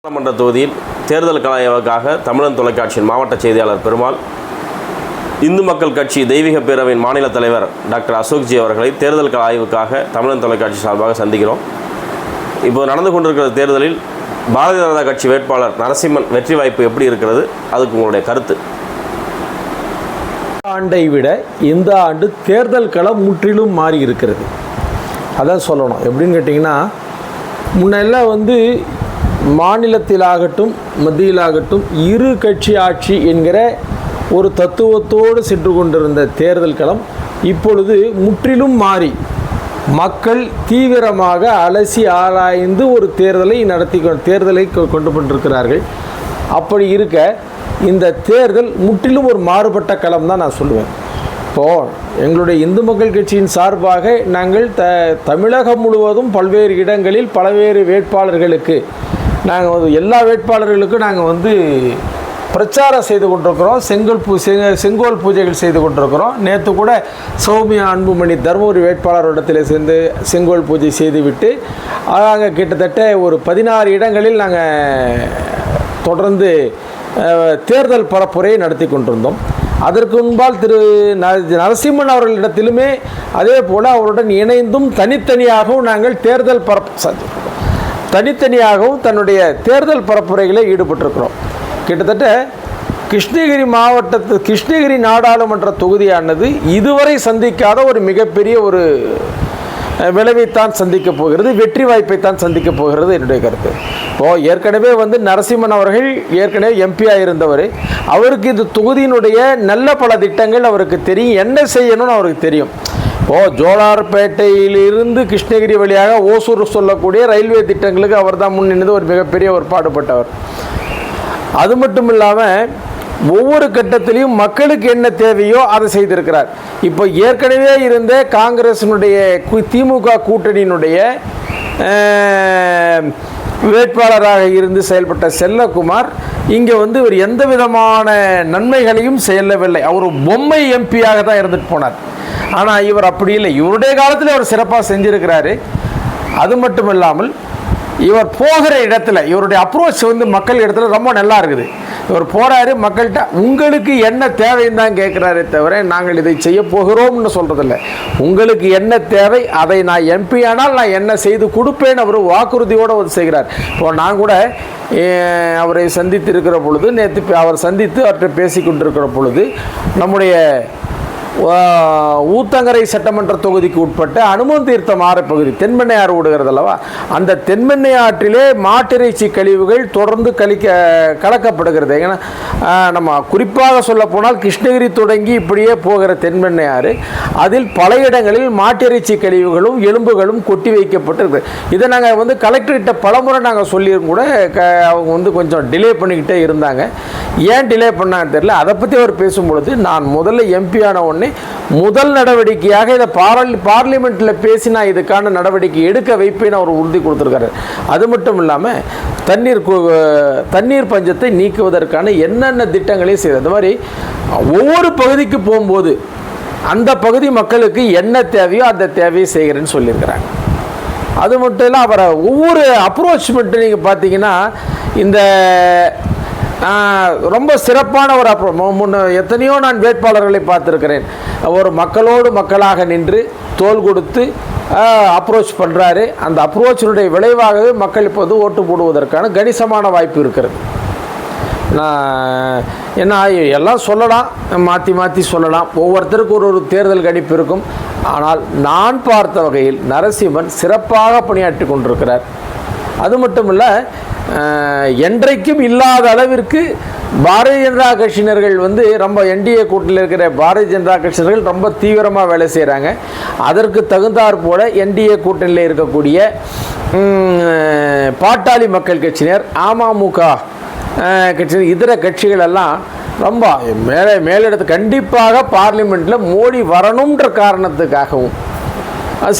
நாடாளுமன்ற தொகுதியில் தேர்தல் கலாய்வுக்காக தமிழன் தொலைக்காட்சியின் மாவட்ட செய்தியாளர் பெருமாள், இந்து மக்கள் கட்சி தெய்வீக பேரவையின் மாநில தலைவர் டாக்டர் அசோக்ஜி அவர்களை தேர்தல் ஆய்வுக்காக தமிழன் தொலைக்காட்சி சார்பாக சந்திக்கிறோம். இப்போ நடந்து கொண்டிருக்கிற தேர்தலில் பாரதிய ஜனதா கட்சி வேட்பாளர் நரசிம்மன் வெற்றி வாய்ப்பு எப்படி இருக்கிறது, அதுக்கு உங்களுடைய கருத்து? ஆண்டை விட இந்த ஆண்டு தேர்தல் களம் முற்றிலும் மாறி இருக்கிறது. அதான் சொல்லணும். எப்படின்னு கேட்டிங்கன்னா, முன்னெல்லாம் மாநிலத்திலாகட்டும் மத்தியிலாகட்டும் இரு கட்சி ஆட்சி என்கிற ஒரு தத்துவத்தோடு சென்று கொண்டிருந்த தேர்தல் களம் இப்பொழுது முற்றிலும் மாறி மக்கள் தீவிரமாக அலசி ஆராய்ந்து ஒரு தேர்தலை கொண்டு கொண்டிருக்கிறார்கள். அப்படி இருக்க இந்த தேர்தல் முற்றிலும் ஒரு மாறுபட்ட களம் தான் நான் சொல்லுவேன். இப்போது எங்களுடைய இந்து மக்கள் கட்சியின் சார்பாக நாங்கள் தமிழகம் முழுவதும் பல்வேறு இடங்களில் பல்வேறு வேட்பாளர்களுக்கு நாங்கள் எல்லா வேட்பாளர்களுக்கும் நாங்கள் பிரச்சாரம் செய்து கொண்டிருக்கிறோம். செங்கோல் பூஜைகள் செய்து கொண்டிருக்கிறோம். நேற்று கூட சௌமியா அன்புமணி தருமபுரி வேட்பாளரிடத்தில் சேர்ந்து செங்கோல் பூஜை செய்துவிட்டு நாங்கள் கிட்டத்தட்ட ஒரு 16 இடங்களில் நாங்கள் தொடர்ந்து தேர்தல் பரப்புரையை நடத்தி கொண்டிருந்தோம். அதற்கு முன்பால் திரு நரசிம்மன் அவர்களிடத்திலுமே அதே போல் அவருடன் இணைந்தும் தனித்தனியாகவும் நாங்கள் தனித்தனியாகவும் தன்னுடைய தேர்தல் பரப்புரைகளை ஈடுபட்டிருக்கிறோம். கிட்டத்தட்ட கிருஷ்ணகிரி நாடாளுமன்ற தொகுதியானது இதுவரை சந்திக்காத ஒரு மிகப்பெரிய ஒரு விளைவைத்தான் சந்திக்கப் போகிறது, வெற்றி வாய்ப்பைத்தான் சந்திக்கப் போகிறது என்னுடைய கருத்து. இப்போது ஏற்கனவே நரசிம்மன் அவர்கள் ஏற்கனவே எம்பியாக இருந்தவர். அவருக்கு இந்த தொகுதியினுடைய நல்ல பல திட்டங்கள் அவருக்கு தெரியும், என்ன செய்யணும்னு அவருக்கு தெரியும். ஜோலார்பேட்டையிலிருந்து கிருஷ்ணகிரி வழியாக ஓசூர் சொல்லக்கூடிய ரயில்வே திட்டங்களுக்கு அவர் தான் முன்னின்று ஒரு மிகப்பெரிய ஒரு பாடுபட்டவர். அது மட்டும் இல்லாமல் ஒவ்வொரு கட்டத்திலையும் மக்களுக்கு என்ன தேவையோ அதை செய்திருக்கிறார். இப்போ ஏற்கனவே இருந்த காங்கிரஸினுடைய திமுக கூட்டணியினுடைய வேட்பாளராக இருந்து செயல்பட்ட செல்லகுமார் இங்கே இவர் எந்த விதமான நன்மைகளையும் செய்யவில்லை. அவர் பொம்மை எம்பியாக தான் இருந்துட்டு போனார். ஆனால் இவர் அப்படி இல்லை. இவருடைய காலத்தில் அவர் சிறப்பாக செஞ்சிருக்கிறாரு. அது மட்டும் இல்லாமல் இவர் போகிற இடத்துல இவருடைய அப்ரோச் மக்கள் இடத்துல ரொம்ப நல்லா இருக்குது. இவர் போகிறாரு, மக்கள்கிட்ட உங்களுக்கு என்ன தேவைன்னு தான் கேட்குறாரே தவிர நாங்கள் இதை செய்ய போகிறோம்னு சொல்கிறதில்ல. உங்களுக்கு என்ன தேவை, அதை நான் எம்பி ஆனால் நான் என்ன செய்து கொடுப்பேன்னு அவர் வாக்குறுதியோடு செய்கிறார். இப்போ நான் கூட அவரை சந்தித்து இருக்கிற பொழுது, நேற்று அவர் சந்தித்து அவர்கிட்ட பேசி கொண்டிருக்கிற பொழுது, நம்முடைய ஊத்தங்கரை சட்டமன்ற தொகுதிக்கு உட்பட்ட அனுமன் தீர்த்தம் ஆறு பகுதி தென்பெண்ணை ஆறு ஓடுகிறது அல்லவா, அந்த தென்பெண்ணை ஆற்றிலே மாட்டிறைச்சி கழிவுகள் தொடர்ந்து கலக்கப்படுகிறது. ஏன்னா நம்ம குறிப்பாக சொல்ல போனால் கிருஷ்ணகிரி தொடங்கி இப்படியே போகிற தென்பெண்ணை ஆறு, அதில் பல இடங்களில் மாட்டிறைச்சி கழிவுகளும் எலும்புகளும் கொட்டி வைக்கப்பட்டிருக்கு. இதை நாங்கள் கலெக்டர்கிட்ட பலமுறை நாங்கள் சொல்லியும் கூட அவங்க கொஞ்சம் டிலே பண்ணிக்கிட்டே இருந்தாங்க. ஏன் டிலே பண்ணான்னு தெரியல. அதை பற்றி அவர் பேசும்பொழுது, நான் முதல்ல எம்பி ஆன உடனே முதல் நடவடிக்கையாக இதை பார்லிமெண்ட்டில் பேசி நான் இதுக்கான நடவடிக்கை எடுக்க வைப்பேன்னு அவர் உறுதி கொடுத்துருக்காரு. அது மட்டும் இல்லாமல் தண்ணீர் பஞ்சத்தை நீக்குவதற்கான என்னென்ன திட்டங்களையும் செய்யுது. அந்த மாதிரி ஒவ்வொரு பகுதிக்கு போகும்போது அந்த பகுதி மக்களுக்கு என்ன தேவையோ அந்த தேவையை செய்கிறேன்னு சொல்லியிருக்கிறாங்க. அது மட்டும் இல்லை, அவரை ஒவ்வொரு அப்ரோச்மெண்ட்டு நீங்கள் பார்த்தீங்கன்னா இந்த ரொம்ப சிறப்பான ஒரு எத்தனையோ நான் வேட்பாளர்களை பார்த்துருக்கிறேன். ஒரு மக்களோடு மக்களாக நின்று தோள் கொடுத்து அப்ரோச் பண்ணுறாரு. அந்த அப்ரோச்சினுடைய விளைவாகவே மக்கள் இப்போ ஓட்டு போடுவதற்கான கணிசமான வாய்ப்பு இருக்கிறது. நான் என்ன எல்லாம் சொல்லலாம், மாற்றி சொல்லலாம், ஒவ்வொருத்தருக்கு ஒரு தேர்தல் கணிப்பு இருக்கும். ஆனால் நான் பார்த்த வகையில் நரசிம்மன் சிறப்பாக பணியாற்றி கொண்டிருக்கிறார். அது மட்டும் இல்லை, என்றைக்கும் இல்லாத அளவிற்கு பாரதிய ஜனதா கட்சியினர்கள் ரொம்ப என்டிஏ கூட்டணியில் இருக்கிற பாரதிய ஜனதா கட்சியினர்கள் ரொம்ப தீவிரமாக வேலை செய்கிறாங்க. அதற்கு தகுந்தாற் போல என்டிஏ கூட்டணியில் இருக்கக்கூடிய பாட்டாளி மக்கள் கட்சியினர், அமமுக கட்சியினர், இதர கட்சிகள் எல்லாம் ரொம்ப மேலிடத்து கண்டிப்பாக பார்லிமெண்ட்டில் மோடி வரணுன்ற காரணத்துக்காகவும்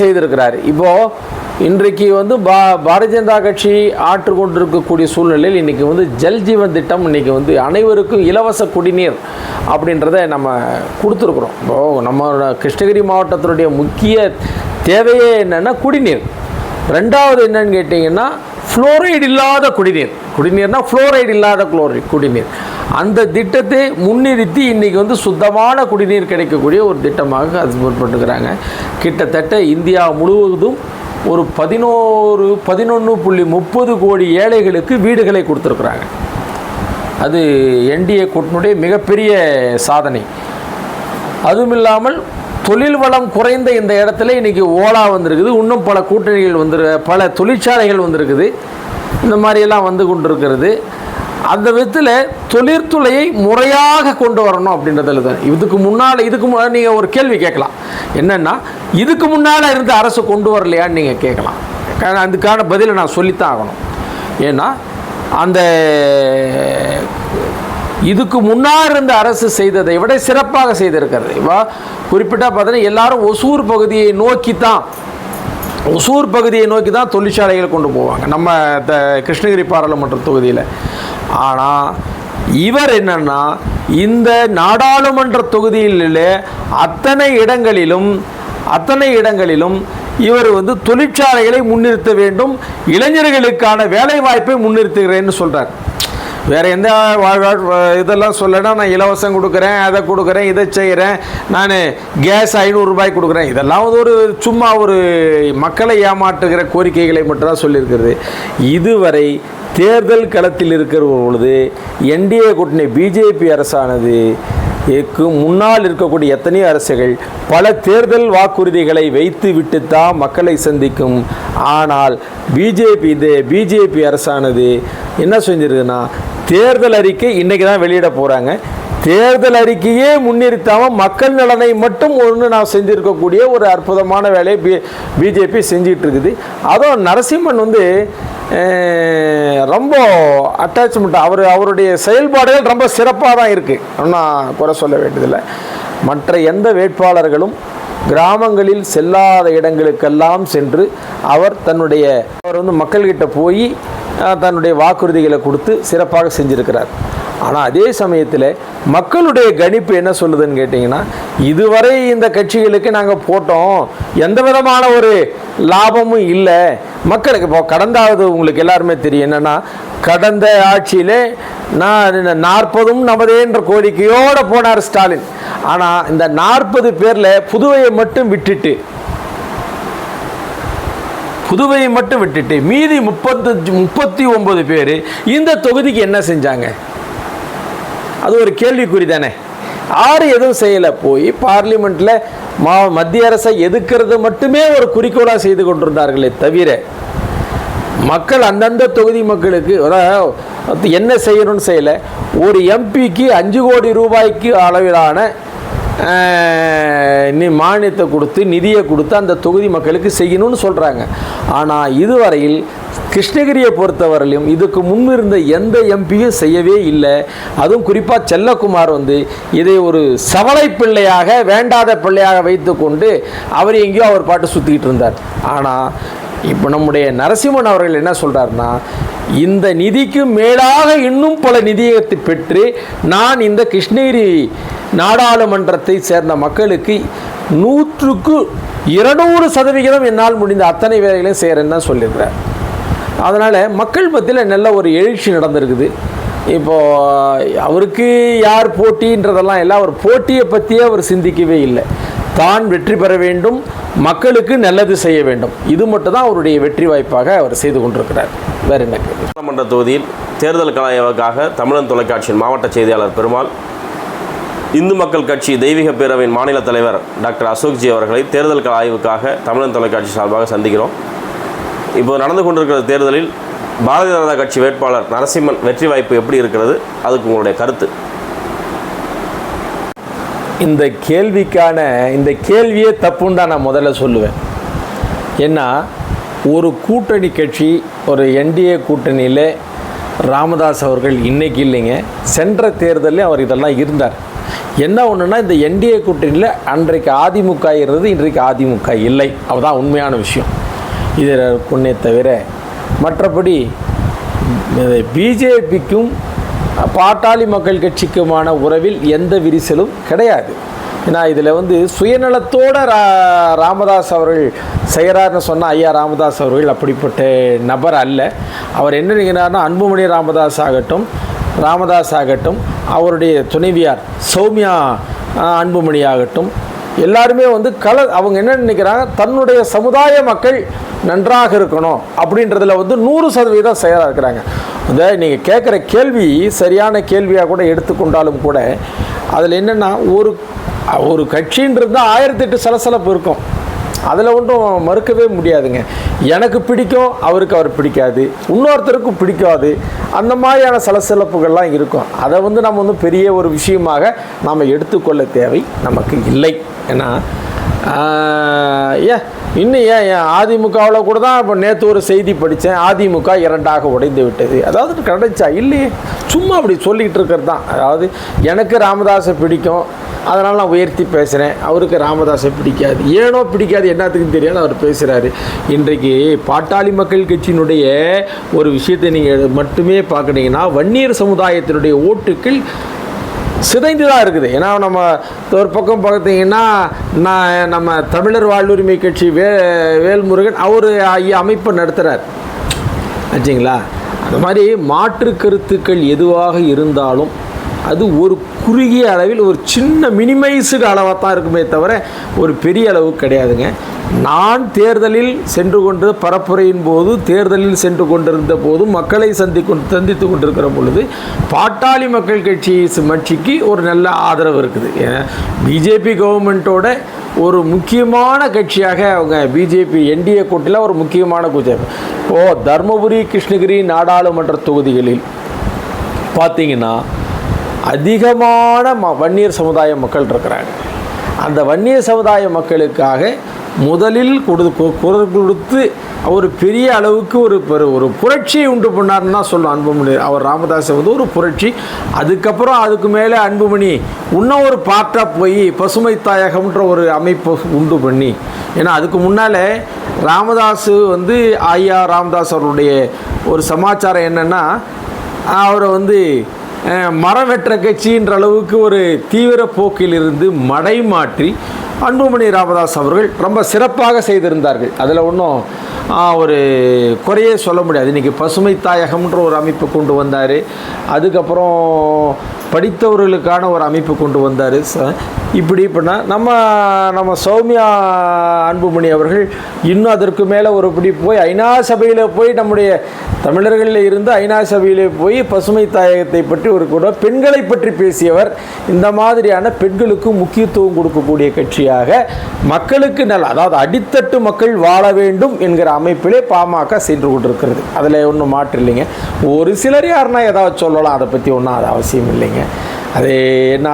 செய்திருக்கிறார். இப்போது இன்றைக்கு பாரதிய ஜனதா கட்சி ஆற்று கொண்டிருக்கக்கூடிய சூழ்நிலையில் இன்றைக்கி ஜல் ஜீவன் திட்டம் இன்றைக்கி அனைவருக்கும் இலவச குடிநீர் அப்படின்றத நம்ம கொடுத்துருக்குறோம். இப்போது நம்ம கிருஷ்ணகிரி மாவட்டத்தினுடைய முக்கிய தேவையே என்னென்னா குடிநீர். ரெண்டாவது என்னன்னு கேட்டிங்கன்னா ஃப்ளோரைடு இல்லாத குடிநீர்னால் ஃப்ளோரைடு இல்லாத குடிநீர், அந்த திட்டத்தை முன்னிறுத்தி இன்றைக்கி வந்து சுத்தமான குடிநீர் கிடைக்கக்கூடிய ஒரு திட்டமாக அது முற்பட்டுக்கிறாங்க. கிட்டத்தட்ட இந்தியா முழுவதும் ஒரு 11.30 கோடி ஏழைகளுக்கு வீடுகளை கொடுத்துருக்குறாங்க. அது என்டிஏ கூட்டணியுடைய மிகப்பெரிய சாதனை. அதுவும் இல்லாமல் தொழில் வளம் குறைந்த இந்த இடத்துல இன்றைக்கி ஓலா வந்திருக்குது, இன்னும் பல கூட்டணிகள் பல தொழிற்சாலைகள் வந்திருக்குது, இந்த மாதிரியெல்லாம் வந்து கொண்டிருக்கிறது. அந்த விதத்தில் தொழிற்துறையை முறையாக கொண்டு வரணும் அப்படின்றதில் தான். இதுக்கு முன்னால் நீங்கள் ஒரு கேள்வி கேட்கலாம், என்னென்னா இதுக்கு முன்னால் இருந்த அரசு கொண்டு வரலையான்னு நீங்கள் கேட்கலாம். அதுக்கான பதிலை நான் சொல்லித்தான் ஆகணும். ஏன்னா அந்த இதுக்கு முன்னால் இருந்த அரசு செய்ததை விட சிறப்பாக செய்திருக்கிறது. இப்போ குறிப்பிட்டால் பார்த்தீங்கன்னா எல்லாரும் ஒசூர் பகுதியை நோக்கி தான் தொழிற்சாலைகளை கொண்டு போவாங்க நம்ம கிருஷ்ணகிரி பாராளுமன்ற தொகுதியில். ஆனால் இவர் என்னன்னா இந்த நாடாளுமன்ற தொகுதியில் அத்தனை இடங்களிலும் இவர் வந்து தொழிற்சாலைகளை முன்னிறுத்த வேண்டும், இளைஞர்களுக்கான வேலை வாய்ப்பை முன்னிறுத்துகிறேன்னு சொல்கிறார். வேறு எந்த இதெல்லாம் சொல்லனா நான் இலவசம் கொடுக்குறேன், அதை கொடுக்குறேன், இதை செய்கிறேன், நான் கேஸ் 500 ரூபாய் கொடுக்குறேன், இதெல்லாம் ஒரு சும்மா ஒரு மக்களை ஏமாற்றுகிற கோரிக்கைகளை மட்டும்தான் சொல்லியிருக்கிறது. இதுவரை தேர்தல் களத்தில் இருக்கிற பொழுது என்டிஏ கூட்டணி பிஜேபி அரசானது முன்னால் இருக்கக்கூடிய எத்தனையோ அரசுகள் பல தேர்தல் வாக்குறுதிகளை வைத்து விட்டு தான் மக்களை சந்திக்கும். ஆனால் பிஜேபி அரசானது என்ன செஞ்சிருக்குன்னா தேர்தல் அறிக்கை இன்றைக்கி தான் வெளியிட போகிறாங்க. தேர்தல் அறிக்கையே முன்னிறுத்தாமல் மக்கள் நலனை மட்டும் நான் செஞ்சுருக்கக்கூடிய ஒரு அற்புதமான வேலையை பிஜேபி செஞ்சிகிட்டு இருக்குது. அதுவும் நரசிம்மன் வந்து ரொம்ப அட்டாச்மெண்ட், அவருடைய செயல்பாடுகள் ரொம்ப சிறப்பாக தான் இருக்குது, நான் குறை சொல்ல வேண்டியதில்லை. மற்ற எந்த வேட்பாளர்களும் கிராமங்களில் செல்லாத இடங்களுக்கெல்லாம் சென்று அவர் வந்து மக்கள்கிட்ட போய் தன்னுடைய வாக்குறுதிகளை கொடுத்து சிறப்பாக செஞ்சுருக்கிறார். ஆனால் அதே சமயத்தில் மக்களுடைய கணிப்பு என்ன சொல்லுதுன்னு கேட்டிங்கன்னா, இதுவரை இந்த கட்சிகளுக்கு நாங்கள் போட்டோம், எந்த விதமான ஒரு லாபமும் இல்லை மக்களுக்கு. இப்போ கடந்தாவது உங்களுக்கு எல்லாருமே தெரியும் என்னென்னா, கடந்த ஆட்சியில் 40 நமதேன்ற கோரிக்கையோடு போனார் ஸ்டாலின். ஆனால் இந்த 40 பேரில் புதுவையை மட்டும் விட்டுட்டு மீதி 39 பேர் இந்த தொகுதிக்கு என்ன செஞ்சாங்க? அது ஒரு கேள்விக்குறி தானே. எதுவும் செய்யலை. போய் பார்லிமெண்ட்டில் மத்திய அரசை எதிர்க்கிறது மட்டுமே ஒரு குறிக்கோளாக செய்து கொண்டிருந்தார்களே தவிர மக்கள் அந்தந்த தொகுதி மக்களுக்கு என்ன செய்யணும்னு செய்யலை. ஒரு எம்பிக்கு 5 கோடி ரூபாய்க்கு அளவிலான மானியத்தை கொடுத்து நிதியை கொடுத்து அந்த தொகுதி மக்களுக்கு செய்யணும்னு சொல்கிறாங்க. ஆனால் இதுவரையில் கிருஷ்ணகிரியை பொறுத்தவரையிலும் இதுக்கு முன்னிருந்த எந்த எம்பியும் செய்யவே இல்லை. அதுவும் குறிப்பாக செல்லக்குமார் வந்து இதை ஒரு சவலை பிள்ளையாக, வேண்டாத பிள்ளையாக வைத்து கொண்டு அவர் எங்கேயோ அவர் பாட்டு சுற்றிக்கிட்டு இருந்தார். ஆனால் இப்போ நம்முடைய நரசிம்மன் அவர்கள் என்ன சொல்கிறாருன்னா, இந்த நிதிக்கு மேலாக இன்னும் பல நிதியத்தை பெற்று நான் இந்த கிருஷ்ணகிரி நாடாளுமன்றத்தை சேர்ந்த மக்களுக்கு 100க்கு 200% என்னால் முடிந்த அத்தனை வேலைகளையும் செய்கிறேன்னு தான் சொல்லியிருக்கிறார். அதனால் மக்கள் மத்தியில் நல்ல ஒரு எழுச்சி நடந்திருக்குது. இப்போது அவருக்கு யார் போட்டின்றதெல்லாம் இல்லை, அவர் போட்டியை பற்றியே அவர் சிந்திக்கவே இல்லை. தான் வெற்றி பெற வேண்டும், மக்களுக்கு நல்லது செய்ய வேண்டும், இது மட்டும் தான் அவருடைய வெற்றி வாய்ப்பாக அவர் செய்து கொண்டிருக்கிறார். வேறு என்ன? நாடாளுமன்ற தொகுதியில் தேர்தல் கலாய்வுக்காக தமிழன் தொலைக்காட்சியின் மாவட்ட செய்தியாளர் பெருமாள், இந்து மக்கள் கட்சி தெய்வீக பேரவையின் மாநில தலைவர் டாக்டர் அசோக்ஜி அவர்களை தேர்தல் ஆய்வுக்காக தமிழன் தொலைக்காட்சி சார்பாக சந்திக்கிறோம். இப்போ நடந்து கொண்டிருக்கிற தேர்தலில் பாரதிய ஜனதா கட்சி வேட்பாளர் நரசிம்மன் வெற்றி வாய்ப்பு எப்படி இருக்கிறது, அதுக்கு உங்களுடைய கருத்து? இந்த கேள்வியே தப்புன்னு தான் நான் முதல்ல சொல்லுவேன். ஏன்னா ஒரு கூட்டணி கட்சி, ஒரு என்டிஏ கூட்டணியில் ராமதாஸ் அவர்கள் இன்றைக்கி இல்லைங்க, சென்ற தேர்தலில் அவர் இதெல்லாம் இருந்தார். என்ன ஒன்றுனா, இந்த என்டிஏ கூட்டணியில் அன்றைக்கு அதிமுக இருந்தது, இன்றைக்கு அதிமுக இல்லை, அதுதான் உண்மையான விஷயம். இதில் கொண்டே தவிர மற்றபடி பிஜேபிக்கும் பாட்டாளி மக்கள் கட்சிக்குமான உறவில் எந்த விரிசலும் கிடையாது. ஏன்னா இதில் வந்து சுயநலத்தோட ராமதாஸ் அவர்கள் செய்கிறார்னு சொன்னால் ஐயா ராமதாஸ் அவர்கள் அப்படிப்பட்ட நபர் அல்ல. அவர் என்ன நினைக்கிறார்னா, அன்புமணி ராமதாஸ் ஆகட்டும், அவருடைய துணைவியார் சௌமியா அன்புமணி ஆகட்டும், எல்லாருமே வந்து அவங்க என்ன நினைக்கிறாங்க, தன்னுடைய சமுதாய மக்கள் நன்றாக இருக்கணும் அப்படின்றதுல வந்து 100% செயலாக இருக்கிறாங்க. அந்த நீங்கள் கேட்குற கேள்வி சரியான கேள்வியாக கூட எடுத்துக்கொண்டாலும் கூட அதில் என்னென்னா, ஒரு கட்சின்றது 1008 சலசலப்பு இருக்கும். அதில் ஒன்றும் மறுக்கவே முடியாதுங்க. எனக்கு பிடிக்கும், அவருக்கு அவர் பிடிக்காது, இன்னொருத்தருக்கும் பிடிக்காது, அந்த மாதிரியான சலசலப்புகள்லாம் இருக்கும். அதை வந்து நம்ம வந்து பெரிய ஒரு விஷயமாக நாம் எடுத்துக்கொள்ள தேவை நமக்கு இல்லை. ஏன்னா ஏன் அதிமுகவில் கூட தான் இப்போ நேற்று ஒரு செய்தி படித்தேன், அதிமுக 2ஆக உடைந்து விட்டது. அதாவது கிடைச்சா இல்லையே, சும்மா அப்படி சொல்லிக்கிட்டு இருக்கிறது தான். அதாவது எனக்கு ராமதாஸை பிடிக்கும், அதனால் நான் உயர்த்தி பேசுகிறேன், அவருக்கு ராமதாஸை பிடிக்காது, ஏனோ பிடிக்காது, என்னத்துக்குன்னு தெரியாது அவர் பேசுகிறாரு. இன்றைக்கு பாட்டாளி மக்கள் கட்சியினுடைய ஒரு விஷயத்தை நீங்கள் மட்டுமே பார்க்குறீங்கன்னா, வன்னியர் சமுதாயத்தினுடைய ஓட்டுக்கள் சிதைந்து தான் இருக்குது. ஏன்னா நம்ம ஒரு பக்கம் பார்த்தீங்கன்னா, நம்ம தமிழர் வாழ்வுரிமை கட்சி வேல்முருகன் அவர் அமைப்பை நடத்துகிறார் ஆச்சுங்களா. அந்த மாதிரி மாற்று கருத்துக்கள் எதுவாக இருந்தாலும் அது ஒரு குறுகிய அளவில் ஒரு சின்ன மினிமைஸ்டு அளவாக தான் இருக்குமே தவிர ஒரு பெரிய அளவு கிடையாதுங்க. நான் தேர்தலில் பரப்புரையின் போது தேர்தலில் சென்று கொண்டிருந்த போது மக்களை சந்தித்து கொண்டிருக்கிற பொழுது பாட்டாளி மக்கள் கட்சிக்கு ஒரு நல்ல ஆதரவு இருக்குது. ஏன்னா பிஜேபி கவர்மெண்ட்டோட ஒரு முக்கியமான கட்சியாக அவங்க பிஜேபி என்டிஏ கூட்டத்தில் ஒரு முக்கியமான கட்சி. தர்மபுரி கிருஷ்ணகிரி நாடாளுமன்ற தொகுதிகளில் பார்த்தீங்கன்னா அதிகமான வன்னியர் சமுதாய மக்கள் இருக்கிறாங்க. அந்த வன்னியர் சமுதாய மக்களுக்காக முதலில் குரல் கொடுத்து அவர் பெரிய அளவுக்கு ஒரு புரட்சியை உண்டு பண்ணார்னு தான் சொல்லணும் அன்புமணி. அவர் ராமதாஸை வந்து ஒரு புரட்சி. அதுக்கப்புறம் அதுக்கு மேலே அன்புமணி இன்னும் ஒரு பார்ட்டாக போய் பசுமை தாயகம்ன்ற ஒரு அமைப்பு உண்டு பண்ணி, ஏன்னா அதுக்கு முன்னால் ராமதாஸ் வந்து ஐயா ராமதாஸ் அவருடைய ஒரு சமாச்சாரம் என்னென்னா, அவரை வந்து மரம் வெற்ற கட்சின்ற அளவுக்கு ஒரு தீவிர போக்கிலிருந்து மடைமாற்றி அன்புமணி ராமதாஸ் அவர்கள் ரொம்ப சிறப்பாக செய்திருந்தார்கள். அதில் ஒன்றும் ஒரு குறையே சொல்ல முடியாது. இன்றைக்கி பசுமை தாயகம்ன்ற ஒரு அமைப்பு கொண்டு வந்தார். அதுக்கப்புறம் படித்தவர்களுக்கான ஒரு அமைப்பு கொண்டு வந்தார். இப்படி பண்ணால் நம்ம சௌமியா அன்புமணி அவர்கள் இன்னும் அதற்கு மேலே ஒரு இப்படி போய் ஐநா சபையில் போய் நம்முடைய தமிழர்களில் இருந்து ஐநா சபையிலே போய் பசுமை தாயகத்தை பற்றி கூட பெண்களை பற்றி பேசியவர். இந்த மாதிரியான பெண்களுக்கு முக்கியத்துவம் கொடுக்கக்கூடிய கட்சியாக மக்களுக்கு அதாவது அடித்தட்டு மக்கள் வாழ வேண்டும் என்கிற அமைப்பிலே பாமக சென்று கொண்டிருக்கிறது. அதில் ஒன்றும் மாற்று இல்லைங்க. ஒரு சிலர் யாருன்னா ஏதாவது சொல்லலாம், அதை பற்றி ஒன்றும் அது அவசியம் இல்லைங்க. அது என்ன,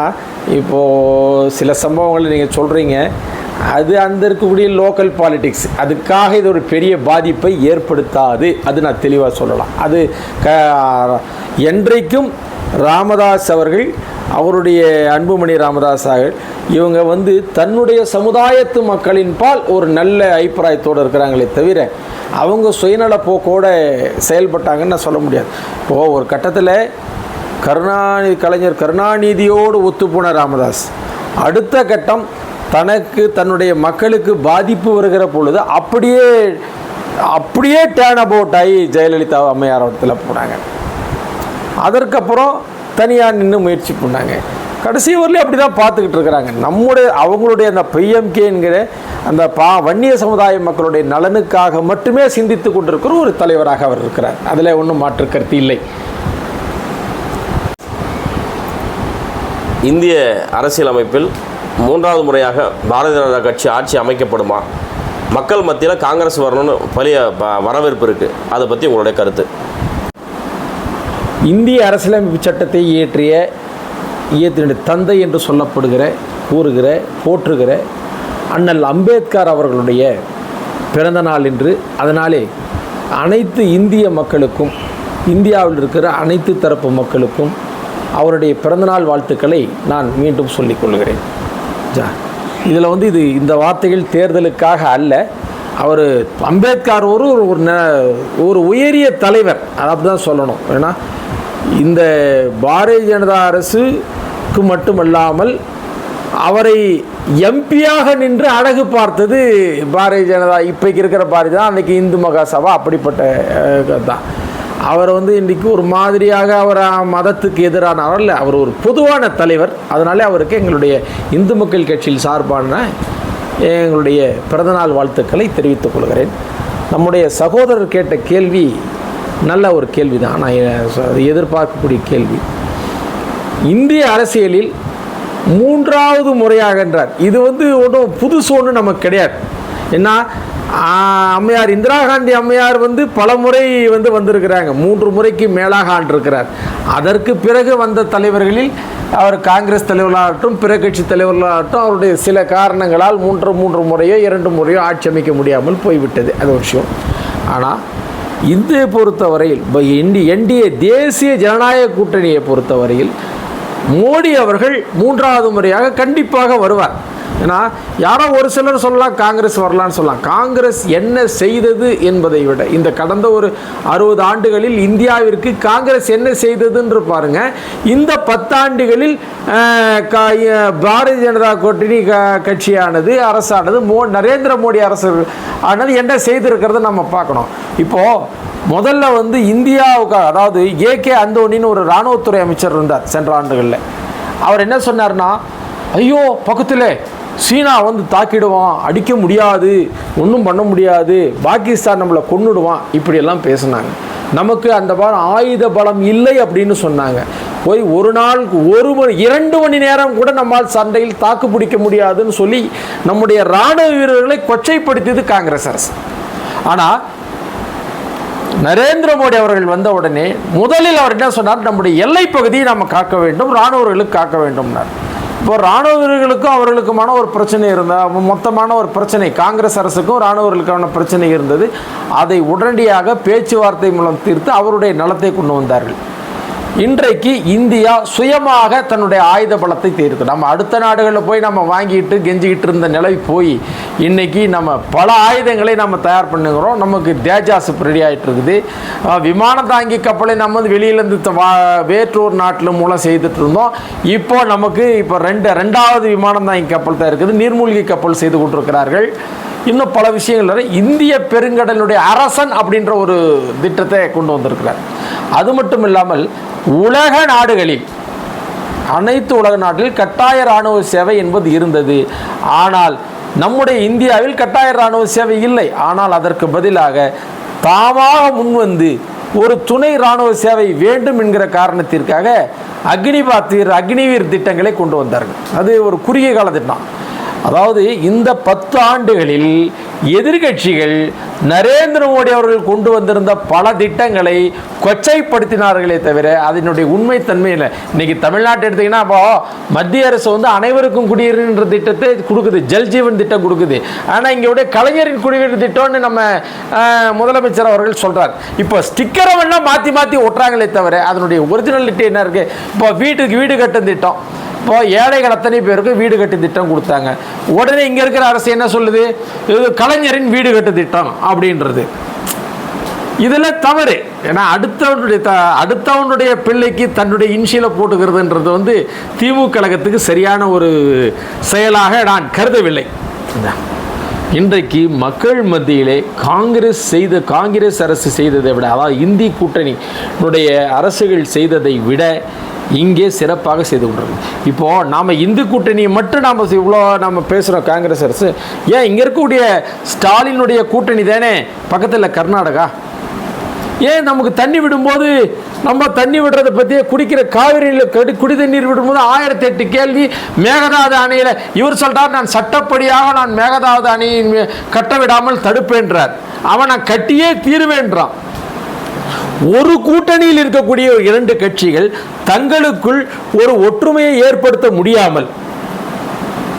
இப்போது சில சம்பவங்களை நீங்கள் சொல்கிறீங்க, அது அந்த இருக்கக்கூடிய லோக்கல் பாலிட்டிக்ஸ், அதுக்காக இது ஒரு பெரிய பாதிப்பை ஏற்படுத்தாது. அது நான் தெளிவாக சொல்லலாம். அது என்றைக்கும் ராமதாஸ் அவர்கள், அவருடைய அன்புமணி ராமதாஸ் அவர்கள், இவங்க வந்து தன்னுடைய சமுதாயத்து மக்களின் பால் ஒரு நல்ல அபிப்பிராயத்தோடு இருக்கிறாங்களே தவிர அவங்க சுயநல போக்கோடு செயல்பட்டாங்கன்னு நான் சொல்ல முடியாது. இப்போது ஒரு கட்டத்தில் கலைஞர் கருணாநிதியோடு ஒத்துப்போன ராமதாஸ் அடுத்த கட்டம் தன்னுடைய மக்களுக்கு பாதிப்பு வருகிற பொழுது அப்படியே டேர்ன் அபவுட் ஆகி ஜெயலலிதா அம்மையார் இடத்துல போனாங்க. அதற்கப்புறம் தனியாக நின்று முயற்சி பண்ணாங்க. கடைசி வரலையும் அப்படி தான் பார்த்துக்கிட்டு இருக்கிறாங்க. அவங்களுடைய அந்த பிஎம்கே என்கிற அந்த வன்னிய சமுதாய மக்களுடைய நலனுக்காக மட்டுமே சிந்தித்து கொண்டிருக்கிற ஒரு தலைவராக அவர் இருக்கிறார். அதில் ஒன்றும் மாற்று கருத்து இல்லை. இந்திய அரசியலமைப்பில் 3வது முறையாக பாரதிய ஜனதா கட்சி ஆட்சி அமைக்கப்படுமா? மக்கள் மத்தியில் காங்கிரஸ் வரணும்னு பழைய வரவேற்பு இருக்குது. அதை பற்றி உங்களுடைய கருத்து? இந்திய அரசியலமைப்பு சட்டத்தை இயற்றிய தந்தை என்று போற்றுகிற அண்ணல் அம்பேத்கர் அவர்களுடைய பிறந்த நாள் என்று, அதனாலே அனைத்து இந்திய மக்களுக்கும், இந்தியாவில் இருக்கிற அனைத்து தரப்பு மக்களுக்கும் அவருடைய பிறந்தநாள் வாழ்த்துக்களை நான் மீண்டும் சொல்லிக் கொள்கிறேன். இதில் வந்து இந்த வார்த்தைகள் தேர்தலுக்காக அல்ல. அவர் அம்பேத்கர் ஒரு உயரிய தலைவர், அப்படி தான் சொல்லணும். ஏன்னா இந்த பாரதிய ஜனதா அரசுக்கு மட்டுமல்லாமல் அவரை எம்பியாக நின்று அழகு பார்த்தது பாரதிய ஜனதா. இப்போக்கு இருக்கிற பாரதிய ஜனதா, அன்றைக்கி இந்து மகாசபா அப்படிப்பட்ட தான். அவர் இன்றைக்கி ஒரு மாதிரியாக அவர் மதத்துக்கு எதிரானவர் இல்லை, அவர் ஒரு பொதுவான தலைவர். அதனாலே அவருக்கு எங்களுடைய இந்து மக்கள் கட்சியில் சார்பான எங்களுடைய பிறந்தநாள் வாழ்த்துக்களை தெரிவித்துக் கொள்கிறேன். நம்முடைய சகோதரர் கேட்ட கேள்வி நல்ல ஒரு கேள்வி தான், நான் எதிர்பார்க்கக்கூடிய கேள்வி. இந்திய அரசியலில் 3வது முறையாக என்றார். இது ஒன்றும் புதுசு ஒன்று நமக்கு கிடையாது. ஏன்னா அம்மையார் இந்திரா காந்தி அம்மையார் பல முறை வந்திருக்கிறாங்க, 3 முறைக்கு மேலாக ஆண்டிருக்கிறார். அதற்கு பிறகு வந்த தலைவர்களில் அவர் காங்கிரஸ் தலைவர்களாகட்டும் பிற கட்சி தலைவர்களாகட்டும் அவருடைய சில காரணங்களால் 3 முறையோ 2 முறையோ ஆட்சி அமைக்க முடியாமல் போய்விட்டது, அது ஒரு விஷயம். ஆனால் இந்தியை பொறுத்தவரையில் என்டிஏ தேசிய ஜனநாயக கூட்டணியை பொறுத்தவரையில் மோடி அவர்கள் 3வது முறையாக கண்டிப்பாக வருவார். ஏன்னா யாரோ ஒரு சிலர் சொல்லலாம் காங்கிரஸ் வரலான்னு சொல்லலாம். காங்கிரஸ் என்ன செய்தது என்பதை விட இந்த கடந்த ஒரு 60 ஆண்டுகளில் இந்தியாவிற்கு காங்கிரஸ் என்ன செய்ததுன்னு பாருங்க. இந்த 10 ஆண்டுகளில் பாரதிய ஜனதா கூட்டணி கட்சியானது அரசானது நரேந்திர மோடி அரசு ஆனது என்ன செய்திருக்கிறத நம்ம பார்க்கணும். இப்போது முதல்ல இந்தியாவுக்காக, அதாவது ஏகே அந்தோனின்னு ஒரு இராணுவத்துறை அமைச்சர் இருந்தார் சென்ற ஆண்டுகளில். அவர் என்ன சொன்னார்னா, ஐயோ பக்கத்தில் சீனா தாக்கிடுவான், அடிக்க முடியாது, ஒன்றும் பண்ண முடியாது, பாகிஸ்தான் நம்மளை கொன்னுடுவான், இப்படியெல்லாம் பேசினாங்க. நமக்கு அந்த ஆயுத பலம் இல்லை அப்படின்னு சொன்னாங்க. போய் ஒரு நாள் 2 மணி நேரம் கூட நம்மால் சண்டையில் தாக்கு பிடிக்க முடியாதுன்னு சொல்லி நம்முடைய இராணுவ வீரர்களை கொச்சைப்படுத்தியது காங்கிரஸ் அரசு. ஆனால் நரேந்திர மோடி அவர்கள் வந்த உடனே முதலில் அவர் என்ன சொன்னார், நம்முடைய எல்லை பகுதியை நம்ம காக்க வேண்டும், இராணுவர்களுக்கு காக்க வேண்டும்னார். இப்போ இராணுவ வீரர்களுக்கும் அவர்களுக்குமான ஒரு பிரச்சனை இருந்தால், மொத்தமான ஒரு பிரச்சனை காங்கிரஸ் அரசுக்கும் இராணுவர்களுக்கான பிரச்சனை இருந்தது. அதை உடனடியாக பேச்சுவார்த்தை மூலம் தீர்த்து அவருடைய நலத்தை கொண்டு வந்தார்கள். இன்றைக்கு இந்தியா சுயமாக தன்னுடைய ஆயுத பலத்தை தீர்த்து, நம்ம அடுத்த நாடுகளில் போய் நம்ம வாங்கிட்டு கெஞ்சிக்கிட்டு இருந்த நிலை போய் இன்றைக்கி நம்ம பல ஆயுதங்களை நம்ம தயார் பண்ணுகிறோம். நமக்கு தேஜாஸ் ரெடி ஆகிட்டு இருக்குது. விமானம் தாங்கி கப்பலை நம்ம வெளியிலேருந்து வேற்றூர் நாட்டில் மூலம் செய்துட்டு இருந்தோம். இப்போ நமக்கு ரெண்டாவது விமானம் தாங்கி கப்பல் தான் இருக்குது. நீர்மூழ்கி கப்பல் செய்து கொண்டிருக்கிறார்கள். இன்னும் பல விஷயங்கள். இந்திய பெருங்கடலுடைய அரசன் அப்படின்ற ஒரு திட்டத்தை கொண்டு வந்திருக்கிறார். அது மட்டும் இல்லாமல் உலக நாடுகளில், அனைத்து உலக நாடுகளில் கட்டாய இராணுவ சேவை என்பது இருந்தது. ஆனால் நம்முடைய இந்தியாவில் கட்டாய இராணுவ சேவை இல்லை. ஆனால் அதற்கு பதிலாக தாமாக முன்வந்து ஒரு துணை இராணுவ சேவை வேண்டும் என்கிற காரணத்திற்காக அக்னிவீர் திட்டங்களை கொண்டு வந்தார்கள். அது ஒரு குறுகிய கால திட்டம். அதாவது இந்த 10 ஆண்டுகளில் எதிர்கட்சிகள் நரேந்திர மோடி அவர்கள் கொண்டு வந்திருந்த பல திட்டங்களை கொச்சைப்படுத்தினார்களே தவிர அதனுடைய உண்மைத்தன்மை இல்லை. இன்னைக்கு தமிழ்நாட்டை எடுத்தீங்கன்னா, அப்போ மத்திய அரசு அனைவருக்கும் குடியிருக்கின்ற திட்டத்தை கொடுக்குது, ஜல்ஜீவன் திட்டம் கொடுக்குது. ஆனால் இங்கே கலைஞரின் குடியிருப்பு திட்டம்னு நம்ம முதலமைச்சர் அவர்கள் சொல்கிறார். இப்போ ஸ்டிக்கரை வேணால் மாற்றி மாற்றி ஒட்டுறாங்களே தவிர அதனுடைய ஒரிஜினாலிட்டி என்ன இருக்குது? இப்போ வீட்டுக்கு வீடு கட்டும் திட்டம், இப்போ ஏழைகள் அத்தனை பேருக்கு வீடு கட்டு திட்டம் கொடுத்தாங்க. உடனே இங்கே இருக்கிற அரசு என்ன சொல்லுது, இது கலைஞரின் வீடு கட்டு திட்டம் அப்படின்றது. இதில் தவறு. ஏன்னா அடுத்தவனுடைய பிள்ளைக்கு தன்னுடைய இன்ஷியலை போட்டுக்கிறதுன்றது திமுக கழகத்துக்கு சரியான ஒரு செயலாக நான் கருதவில்லை. இன்றைக்கு மக்கள் மத்தியிலே காங்கிரஸ் அரசு செய்ததை விட, அதாவது இந்தி கூட்டணியுடைய அரசுகள் செய்ததை விட இங்கே சிறப்பாக செய்து கொண்டிருக்கோம். இப்போது நாம் இந்து கூட்டணியை மட்டும் நாம் இவ்வளோ நம்ம பேசுகிறோம். காங்கிரஸ் அரசு ஏன் இங்கே இருக்கக்கூடிய ஸ்டாலினுடைய கூட்டணி தானே பக்கத்தில் கர்நாடகா. ஏன் நமக்கு தண்ணி விடும்போது நம்ம தண்ணி விடுறதை பற்றியே குடிக்கிற காவிரியில் குடி தண்ணீர் விடும்போது 1008 கேள்வி. மேகதாது அணையில் இவர் சொல்கிறார், நான் சட்டப்படியாக நான் மேகதாது அணையை கட்ட விடாமல் தடுப்பேன்றார். அவன் நான் கட்டியே தீர்வேன்றான். ஒரு கூட்டணியில் இருக்கக்கூடிய 2 கட்சிகள் தங்களுக்குள் ஒரு ஒற்றுமையை ஏற்படுத்த முடியாமல்,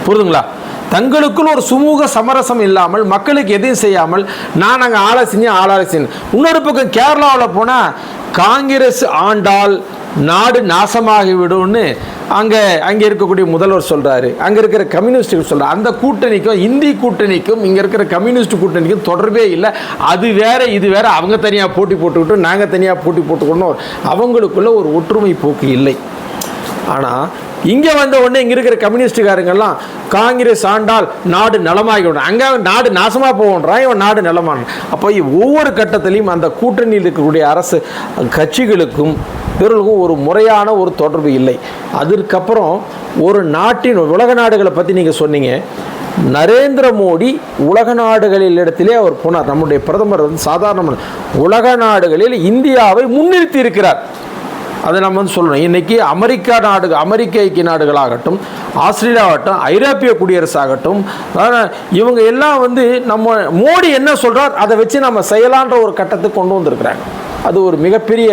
புரியுதுங்களா, தங்களுக்குள் ஒரு சுமூக சமரசம் இல்லாமல் மக்களுக்கு எதையும் செய்யாமல் நான் அங்கே ஆலோசனை. இன்னொரு பக்கம் கேரளாவில் போனால் காங்கிரஸ் ஆண்டால் நாடு நாசமாகிவிடும்னு அங்கே இருக்கக்கூடிய முதல்வர் சொல்கிறாரு. அங்கே இருக்கிற கம்யூனிஸ்டுகள் சொல்கிறார். அந்த கூட்டணிக்கும் இந்தி கூட்டணிக்கும் இங்கே இருக்கிற கம்யூனிஸ்ட் கூட்டணிக்கும் தொடர்பே இல்லை. அது வேற இது வேற. அவங்க தனியாக போட்டி போட்டுக்கிட்டு நாங்கள் தனியாக போட்டி போட்டுக்கணும். அவங்களுக்குள்ள ஒரு ஒற்றுமை போக்கு இல்லை. ஆனால் இங்கே வந்த உடனே இங்கே இருக்கிற கம்யூனிஸ்டுக்காரங்கெல்லாம் காங்கிரஸ் ஆண்டால் நாடு நலமாகிவிடும், அங்கே நாடு நாசமாக போகன்றான், இவன் நாடு நலமான. அப்போ ஒவ்வொரு கட்டத்திலையும் அந்த கூட்டணியில் இருக்கக்கூடிய அரசு கட்சிகளுக்கும் இவர்களுக்கும் ஒரு முறையான ஒரு தொடர்பு இல்லை. அதற்கப்புறம் ஒரு நாட்டின் உலக நாடுகளை பற்றி நீங்கள் சொன்னீங்க. நரேந்திர மோடி உலக நாடுகளில் இடத்திலே அவர் போனார். நம்முடைய பிரதமர் சாதாரண உலக நாடுகளில் இந்தியாவை முன்னிறுத்தி இருக்கிறார். அதை நம்ம சொல்லணும். இன்றைக்கி அமெரிக்க ஐக்கிய நாடுகளாகட்டும், ஆஸ்திரேலியாவாகட்டும், ஐரோப்பிய குடியரசாகட்டும், இவங்க எல்லாம் நம்ம மோடி என்ன சொல்கிறார் அதை வச்சு நம்ம செய்யலான்ற ஒரு கட்டத்துக்கு கொண்டு வந்திருக்கிறாங்க. அது ஒரு மிகப்பெரிய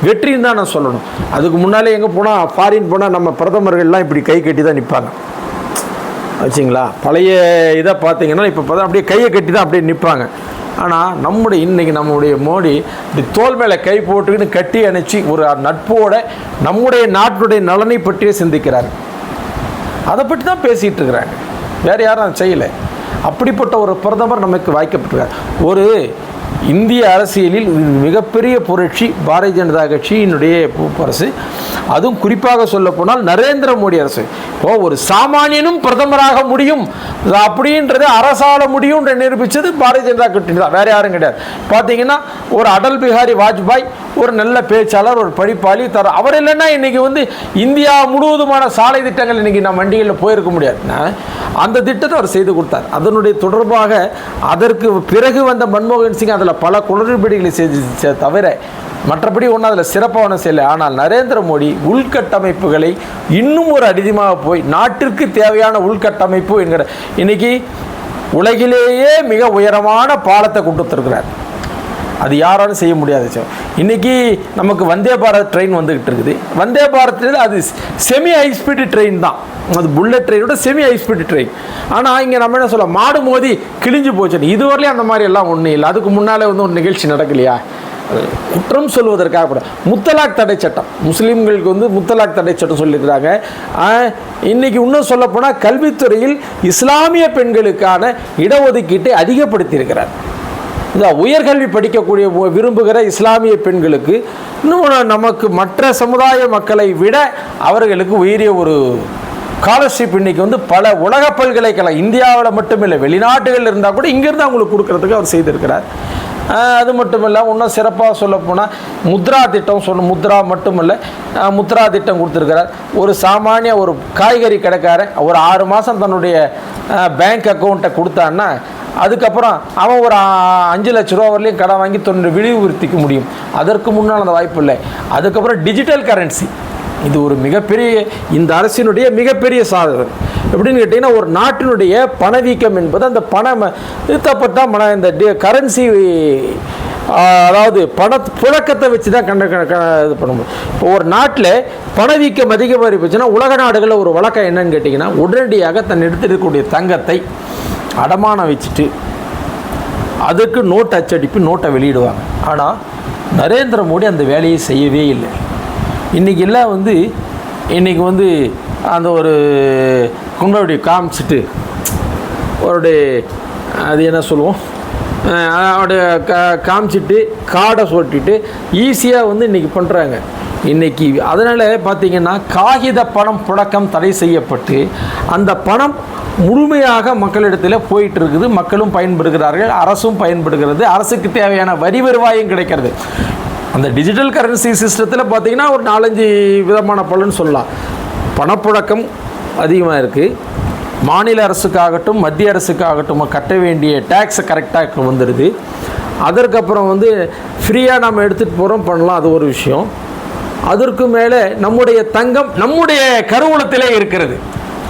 வெற்றின்னு தான் நான் சொல்லணும். அதுக்கு முன்னாலே எங்கே போனால், ஃபாரின் போனால் நம்ம பிரதமர்கள்லாம் இப்படி கை கட்டி தான் நிற்பாங்க வச்சிங்களா. பழைய இதை பார்த்தீங்கன்னா இப்போ பார்த்தா அப்படியே கையை கட்டி தான் அப்படியே நிற்பாங்க. ஆனால் இன்றைக்கி நம்முடைய மோடி இப்படி தோல் மேலே கை போட்டுக்கின்னு கட்டி அணைச்சி ஒரு நட்போட நம்முடைய நாட்டுடைய நலனை பற்றியே சிந்திக்கிறார். அதை பற்றி தான் பேசிகிட்டு இருக்கிறாங்க, வேறு யாரும் அதை செய்யலை. அப்படிப்பட்ட ஒரு பிரதமர் நமக்கு வாய்க்கப்பட்டிருக்கார். ஒரு இந்திய அரசியலில் மிகப்பெரிய புரட்சி பாரதிய ஜனதா கட்சியினுடைய அரசு, அதுவும் குறிப்பாக சொல்ல போனால் நரேந்திர மோடி அரசு. இப்போ ஒரு சாமானியனும் பிரதமராக முடியும் அப்படின்றது, அரசாள முடியும் நிரூபித்தது பாரதிய ஜனதா கட்சி தான், வேறு யாரும் கிடையாது. பார்த்தீங்கன்னா ஒரு அடல் பிஹாரி வாஜ்பாய் ஒரு நல்ல பேச்சாளர், ஒரு படிப்பாளி அவர் இல்லைன்னா இன்றைக்கி இந்தியா முழுவதுமான சாலை திட்டங்கள் இன்றைக்கி நம்ம வண்டிகளில் போயிருக்க முடியாது. அந்த திட்டத்தை அவர் செய்து கொடுத்தார். அதனுடைய தொடர்பாக அதற்கு பிறகு வந்த மன்மோகன் சிங் அதில் பல குளறுபடிகளை செய்து தவிர மற்றபடி ஒன்றும் அதில் சிறப்பாக ஒன்றும் செய்யலை. ஆனால் நரேந்திர மோடி உள்கட்டமைப்புகளை இன்னும் ஒரு அதிகமாக போய் நாட்டிற்கு தேவையான உள்கட்டமைப்பு என்கிற இன்றைக்கி உலகிலேயே மிக உயரமான பாலத்தை கொடுத்துருக்கிறார். அது யாராலும் செய்ய முடியாது. இன்றைக்கி நமக்கு வந்தே பாரத் ட்ரெயின் வந்துக்கிட்டு இருக்குது. வந்தே பாரத்தில் அது செமி ஹை ஸ்பீடு ட்ரெயின் தான், அது புல்லட் ட்ரெயினோட செமி ஹை ஸ்பீடு ட்ரெயின். ஆனால் இங்கே நம்ம என்ன சொல்ல, மாடு மோதி கிழிஞ்சு போச்சு. இதுவரையிலும் அந்த மாதிரி எல்லாம் ஒன்றும் இல்லை. அதுக்கு முன்னாலே ஒரு நிகழ்ச்சி நடக்கலையா? குற்றம் சொல்வதற்காக கூட முத்தலாக் தடை சட்டம், முஸ்லீம்களுக்கு முத்தலாக் தடை சட்டம் சொல்லியிருக்கிறாங்க. இன்றைக்கி இன்னும் சொல்லப்போனால் கல்வித்துறையில் இஸ்லாமிய பெண்களுக்கான இடஒதுக்கீட்டை அதிகப்படுத்தியிருக்கிறார். இந்த உயர்கல்வி படிக்கக்கூடிய விரும்புகிற இஸ்லாமிய பெண்களுக்கு இன்னும் நமக்கு மற்ற சமுதாய மக்களை விட அவர்களுக்கு உயரிய ஒரு ஸ்காலர்ஷிப் இன்றைக்கி பல உலக பல்கலைக்கழகம், இந்தியாவில் மட்டும் இல்லை வெளிநாட்டுகள் இருந்தால் கூட இங்கேருந்து அவங்களுக்கு கொடுக்கறதுக்கு அவர் செய்திருக்கிறார். அது மட்டும் இல்லை, இன்னும் சிறப்பாக சொல்லப்போனால் முத்ரா திட்டம் முத்ரா மட்டுமல்ல, முத்ரா திட்டம் கொடுத்துருக்கிறார். ஒரு சாமானிய ஒரு காய்கறி கடைக்காரன் ஒரு 6 மாதம் தன்னுடைய பேங்க் அக்கௌண்ட்டை கொடுத்தான்னா அதுக்கப்புறம் அவன் ஒரு 5 லட்ச ரூபா வரலையும் கடன் வாங்கி விரிவுறுத்திக்க முடியும். அதற்கு முன்னால் அந்த வாய்ப்பு இல்லை. அதுக்கப்புறம் டிஜிட்டல் கரன்சி, இது ஒரு மிகப்பெரிய இந்த அரசினுடைய மிகப்பெரிய சாதனை. எப்படின்னு கேட்டிங்கன்னா, ஒரு நாட்டினுடைய பணவீக்கம் என்பது அந்த பணம் நிறுத்தப்பட்ட இந்த கரன்சி, அதாவது புழக்கத்தை வச்சு தான் இது பண்ண முடியும். இப்போ ஒரு நாட்டில் பணவீக்கம் அதிகமாக இருந்துச்சுன்னா உலக நாடுகளில் ஒரு வழக்கம் என்னன்னு கேட்டிங்கன்னா, உடனடியாக தன் எடுத்துருக்கக்கூடிய தங்கத்தை அடமானம் வச்சுட்டு அதுக்கு நோட் அச்சடிப்பு நோட்டை வெளியிடுவாங்க. ஆனால் நரேந்திர மோடி அந்த வேலையை செய்யவே இல்லை. இன்றைக்கி எல்லாம் இன்றைக்கி அந்த ஒரு குண்டோடைய காமிச்சிட்டு அவருடைய அது என்ன சொல்லுவோம், அவருடைய காமிச்சிட்டு காடை சொட்டிட்டு ஈஸியாக இன்றைக்கி பண்ணுறாங்க. இன்றைக்கி அதனால் பார்த்திங்கன்னா காகித பணம் புழக்கம் தடை செய்யப்பட்டு அந்த பணம் முழுமையாக மக்களிடத்தில் போயிட்டு இருக்குது. மக்களும் பயன்படுகிறார்கள், அரசும் பயன்படுகிறது, அரசுக்கு தேவையான வரி வருவாயும் கிடைக்கிறது. அந்த டிஜிட்டல் கரன்சி சிஸ்டத்தில் பார்த்திங்கன்னா ஒரு 4-5 விதமான பலன் சொல்லலாம். பணப்புழக்கம் அதிகமாக இருக்குது, மாநில அரசுக்காகட்டும் மத்திய அரசுக்காகட்டும் கட்ட வேண்டிய டேக்ஸை கரெக்டாக வந்துடுது. அதற்கப்புறம் ஃப்ரீயாக நம்ம எடுத்துகிட்டு போகிறோம் பண்ணலாம், அது ஒரு விஷயம். அதற்கு மேலே நம்முடைய தங்கம் நம்முடைய கருவூலத்திலே இருக்கிறது,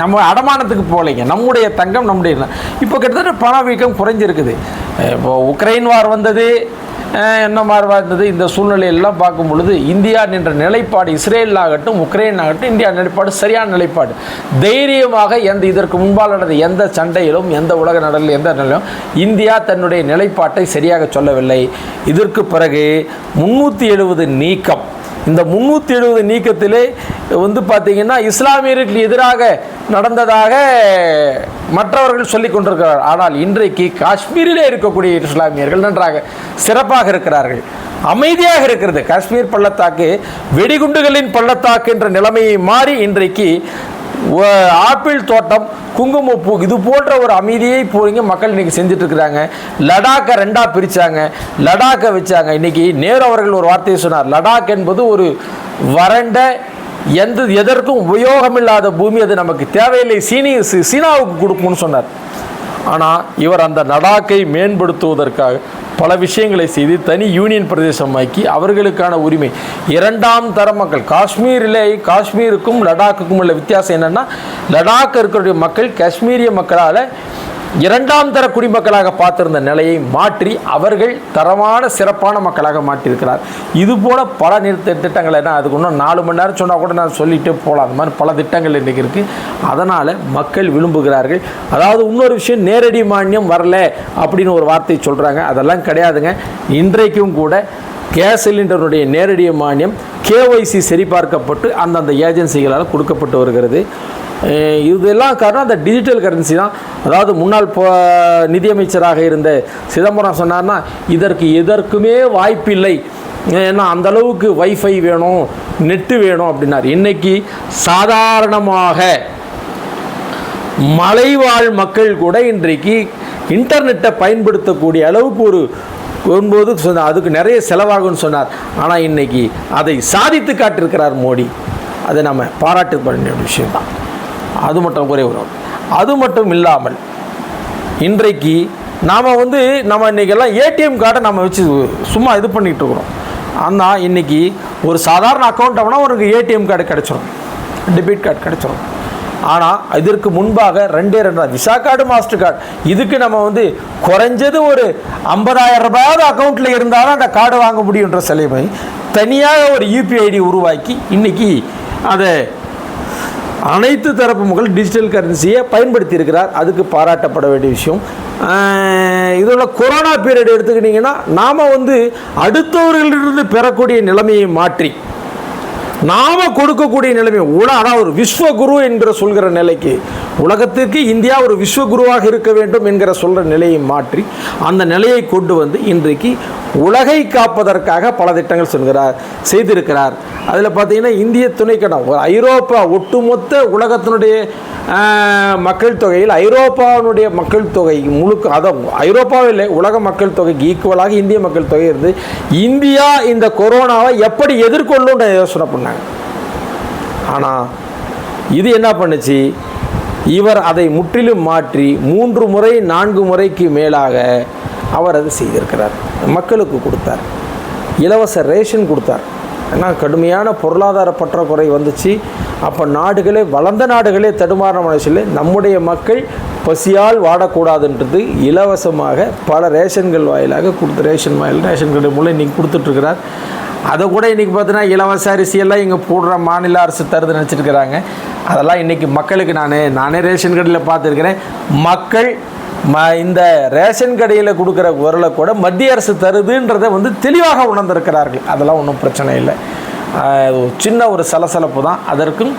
நம்ம அடமானத்துக்கு போகலைங்க. நம்முடைய தங்கம் நம்முடைய இப்போ கிட்டத்தட்ட பணவீக்கம் குறைஞ்சிருக்குது. இப்போ உக்ரைன் வார் வந்தது, என்ன மாதிரி வந்தது, இந்த சூழ்நிலையெல்லாம் பார்க்கும் பொழுது இந்தியா நின்ற நிலைப்பாடு, இஸ்ரேல் ஆகட்டும் உக்ரைன் ஆகட்டும், இந்தியா நிலைப்பாடு சரியான நிலைப்பாடு. தைரியமாக இதற்கு முன்பால் நடந்த எந்த சண்டையிலும் எந்த உலக நடலில் எந்த நிலையிலும் இந்தியா தன்னுடைய நிலைப்பாட்டை சரியாக சொல்லவில்லை. இதற்கு பிறகு 370 நீக்கம், இந்த 370 நீக்கத்திலே பார்த்திங்கன்னா இஸ்லாமியர்களுக்கு எதிராக நடந்ததாக மற்றவர்கள் சொல்லிக் கொண்டிருக்கிறார்கள். ஆனால் இன்றைக்கு காஷ்மீரிலே இருக்கக்கூடிய இஸ்லாமியர்கள் நன்றாக சிறப்பாக இருக்கிறார்கள், அமைதியாக இருக்கிறது. காஷ்மீர் பள்ளத்தாக்கு வெடிகுண்டுகளின் பள்ளத்தாக்கு என்ற நிலைமையை மாறி இன்றைக்கு ஆப்பிள் தோட்டம், குங்குமப்பூ, இது போன்ற ஒரு அமைதியை போறீங்க மக்கள் இன்னைக்கு செஞ்சுட்டு இருக்கிறாங்க. லடாக்கை ரெண்டா பிரிச்சாங்க, லடாக்கை வச்சாங்க. இன்னைக்கு நேரு அவர்கள் ஒரு வார்த்தையை சொன்னார், லடாக் என்பது ஒரு வறண்ட எதற்கும் உபயோகமில்லாத பூமி, அது நமக்கு தேவையில்லை, சீனாவுக்கு கொடுக்கும்னு சொன்னார். ஆனால் இவர் அந்த லடாக்கை மேம்படுத்துவதற்காக பல விஷயங்களை செய்து தனி யூனியன் பிரதேசமாக்கி அவர்களுக்கான உரிமை, இரண்டாம் தர மக்கள், காஷ்மீருக்கும் லடாக்குக்கும் உள்ள வித்தியாசம் என்னென்னா, லடாக் இருக்கிற மக்கள் காஷ்மீரிய மக்களால் இரண்டாம் தர குடிமக்களாக பார்த்திருந்த நிலையை மாற்றி அவர்கள் தரமான சிறப்பான மக்களாக மாற்றியிருக்கிறார். இது போல பல திட்டங்கள், என்ன அதுக்கு இன்னும் 4 மணி நேரம் சொன்னால் கூட நான் சொல்லிகிட்டே போகலாம். அந்த மாதிரி பல திட்டங்கள் இன்றைக்கி இருக்குது. அதனால் மக்கள் விரும்புகிறார்கள். அதாவது இன்னொரு விஷயம், நேரடி மானியம் வரல அப்படின்னு ஒரு வார்த்தை சொல்கிறாங்க. அதெல்லாம் கிடையாதுங்க. இன்றைக்கும் கூட கேஸ் சிலிண்டருடைய நேரடி மானியம் KYC சரிபார்க்கப்பட்டு அந்தந்த ஏஜென்சிகளால் கொடுக்கப்பட்டு வருகிறது. இதெல்லாம் காரணம் அந்த டிஜிட்டல் கரன்சி தான். அதாவது முன்னாள் நிதியமைச்சராக இருந்த சிதம்பரம் சொன்னார்னா, எதற்குமே வாய்ப்பில்லை, ஏன்னா அந்தளவுக்கு வைஃபை வேணும், நெட்டு வேணும் அப்படின்னார். இன்றைக்கி சாதாரணமாக மலைவாழ் மக்கள் கூட இன்றைக்கு இன்டர்நெட்டை பயன்படுத்தக்கூடிய அளவுக்கு வரும்போது சொன்னார், அதுக்கு நிறைய செலவாகும்னு சொன்னார். ஆனால் இன்றைக்கி அதை சாதித்து காட்டியிருக்கிறார் மோடி. அதை நம்ம பாராட்டு பண்ண விஷயம்தான். அது மட்டும் இல்லாமல் இன்றைக்கு நாம் நம்ம இன்றைக்கெல்லாம் ஏடிஎம் கார்டை நம்ம வச்சு சும்மா இது பண்ணிகிட்டு இருக்கிறோம். ஆனால் இன்றைக்கி ஒரு சாதாரண அக்கௌண்ட் அப்படின்னா ஒரு ஏடிஎம் கார்டு கிடச்சிடும், டெபிட் கார்டு கிடச்சிடும். ஆனால் இதற்கு முன்பாக 2 விசா கார்டு, மாஸ்டர் கார்டு, இதுக்கு நம்ம குறைஞ்சது ஒரு 50,000 ரூபாயாவது அக்கௌண்ட்டில் இருந்தாலும் அந்த கார்டு வாங்க முடியுன்ற செலவை தனியாக ஒரு UPI உருவாக்கி இன்றைக்கி அதை அனைத்து தரப்பு மக்கள் டிஜிட்டல் கரன்சியை பயன்படுத்தி இருக்கிறார். அதுக்கு பாராட்டப்பட வேண்டிய விஷயம். இதோட கொரோனா பீரியட் எடுத்துக்கிட்டிங்கன்னா நாம் அடுத்தவர்களிலிருந்து பெறக்கூடிய நிலைமையை மாற்றி நாம் கொடுக்கக்கூடிய நிலைமை ஆனால் ஒரு விஸ்வகுரு என்கிற சொல்கிற நிலைக்கு, உலகத்திற்கு இந்தியா ஒரு விஸ்வகுருவாக இருக்க வேண்டும் என்கிற சொல்கிற நிலையை மாற்றி அந்த நிலையை கொண்டு இன்றைக்கு உலகை காப்பதற்காக பல திட்டங்கள் செய்திருக்கிறார். அதில் பார்த்தீங்கன்னா இந்திய துணைக்கண்டம், ஐரோப்பா ஒட்டுமொத்த உலகத்தினுடைய மக்கள் தொகையில் ஐரோப்பாவுடைய மக்கள் தொகை ஐரோப்பாவில் உலக மக்கள் தொகைக்கு ஈக்குவலாக இந்திய மக்கள் தொகை இருந்து இந்தியா இந்த கொரோனாவை எப்படி எதிர்கொள்ளுன்ற யோசனை பண்ணாங்க. ஆனால் இது என்ன பண்ணுச்சு, இவர் அதை முற்றிலும் மாற்றி 3 முறை 4 முறைக்கு மேலாக அவர் அதை செய்திருக்கிறார். மக்களுக்கு கொடுத்தார், இலவச ரேஷன் கொடுத்தார். ஏன்னா கடுமையான பொருளாதார பற்றாக்குறை வந்துச்சு. அப்போ வளர்ந்த நாடுகளே தடுமாற மனசில் நம்முடைய மக்கள் பசியால் வாடக்கூடாதுன்றது இலவசமாக பல ரேஷன்கள் வாயிலாக ரேஷன் கடை மூலம் இன்றைக்கி கொடுத்துட்ருக்கிறார். அதை கூட இன்றைக்கி பார்த்தீங்கன்னா இலவச அரிசியெல்லாம் இங்கே போடுற மாநில அரசு தருதுன்னு நினச்சிருக்கிறாங்க. அதெல்லாம் இன்றைக்கி மக்களுக்கு நானே ரேஷன் கடையில் பார்த்துருக்கிறேன். மக்கள் இந்த ரேஷன் கடையில் கொடுக்குற பொருளை கூட மத்திய அரசு தருதுன்றதை தெளிவாக உணர்ந்திருக்கிறார்கள். அதெல்லாம் ஒன்றும் பிரச்சனை இல்லை. சின்ன ஒரு சலசலப்பு தான். அதற்கும்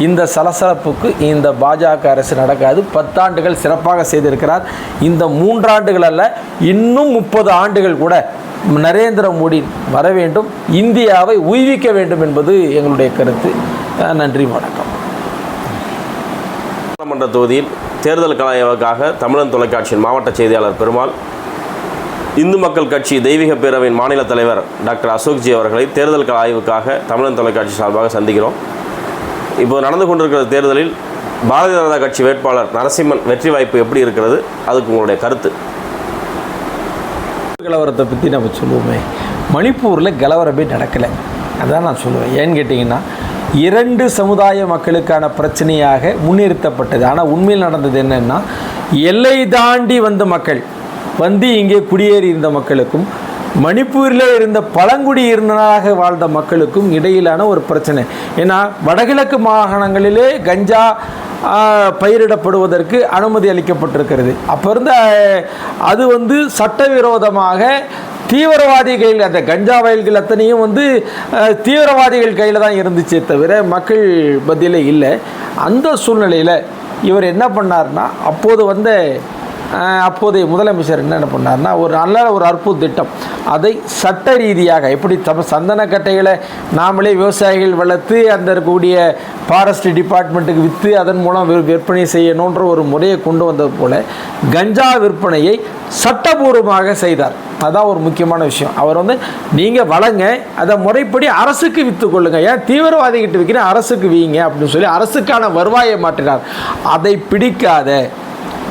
இந்த சலசலப்புக்கு இந்த பாஜக அரசு நடக்காது. 10 ஆண்டுகள் சிறப்பாக செய்திருக்கிறார். இந்த 3 ஆண்டுகள் அல்ல, இன்னும் 30 ஆண்டுகள் கூட நரேந்திர மோடி வர வேண்டும், இந்தியாவை உய்விக்க வேண்டும் என்பது எங்களுடைய கருத்து. நன்றி, வணக்கம். சட்டமன்ற தொகுதியில் தேர்தல் கலாய்வுக்காக தமிழன் தொலைக்காட்சியின் மாவட்ட செய்தியாளர் பெருமாள், இந்து மக்கள் கட்சி தெய்வீக பேரவையின் மாநில தலைவர் டாக்டர் அசோக்ஜி அவர்களை தேர்தல் ஆய்வுக்காக தமிழன் தொலைக்காட்சி சார்பாக சந்திக்கிறோம். இப்போது நடந்து கொண்டிருக்கிற தேர்தலில் பாரதிய ஜனதா கட்சி வேட்பாளர் நரசிம்மன் வெற்றி வாய்ப்பு எப்படி இருக்கிறது, அதுக்கு உங்களுடைய கருத்து? கலவரத்தை பற்றி நம்ம சொல்லுவோமே, மணிப்பூரில் கலவரமே நடக்கலை, அதான் நான் சொல்லுவேன். ஏன்னு கேட்டிங்கன்னா 2 சமுதாய மக்களுக்கான பிரச்சனையாக முன்னிறுத்தப்பட்டது. ஆனால் உண்மையில் நடந்தது என்னென்னா, எல்லை தாண்டி வந்த மக்கள் இங்கே குடியேறி இருந்த மக்களுக்கும் மணிப்பூரில் இருந்த பழங்குடி இருந்தனாக வாழ்ந்த மக்களுக்கும் இடையிலான ஒரு பிரச்சனை. ஏன்னா வடகிழக்கு மாகாணங்களிலே கஞ்சா பயிரிடப்படுவதற்கு அனுமதி அளிக்கப்பட்டிருக்கிறது. அப்போ இருந்த அது சட்டவிரோதமாக தீவிரவாதிகள், அந்த கஞ்சா வயல்கள் அத்தனையும் தீவிரவாதிகள் கையில் தான் இருந்துச்சே தவிர மக்கள் மத்தியில் இல்லை. அந்த சூழ்நிலையில் இவர் என்ன பண்ணார்னா, அப்போது அப்போதைய முதலமைச்சர் என்ன பண்ணார்னா ஒரு நல்ல ஒரு அற்புத திட்டம். அதை சட்ட ரீதியாக எப்படி சந்தனக்கட்டைகளை நாமளே விவசாயிகள் வளர்த்து அந்த இருக்கக்கூடிய ஃபாரஸ்ட் டிபார்ட்மெண்ட்டுக்கு விற்று அதன் மூலம் விற்பனை செய்யணுன்ற ஒரு முறையை கொண்டு வந்தது போல் கஞ்சா விற்பனையை சட்டபூர்வமாக செய்தார். அதான் ஒரு முக்கியமான விஷயம். அவர் நீங்கள் வளங்க, அதை முறைப்படி அரசுக்கு விற்று கொள்ளுங்கள், ஏன் தீவிரவாதிகிட்ட விற்கிறேன், அரசுக்கு வீங்க அப்படின்னு சொல்லி அரசுக்கான வருவாயை மாற்றினார். அதை பிடிக்காத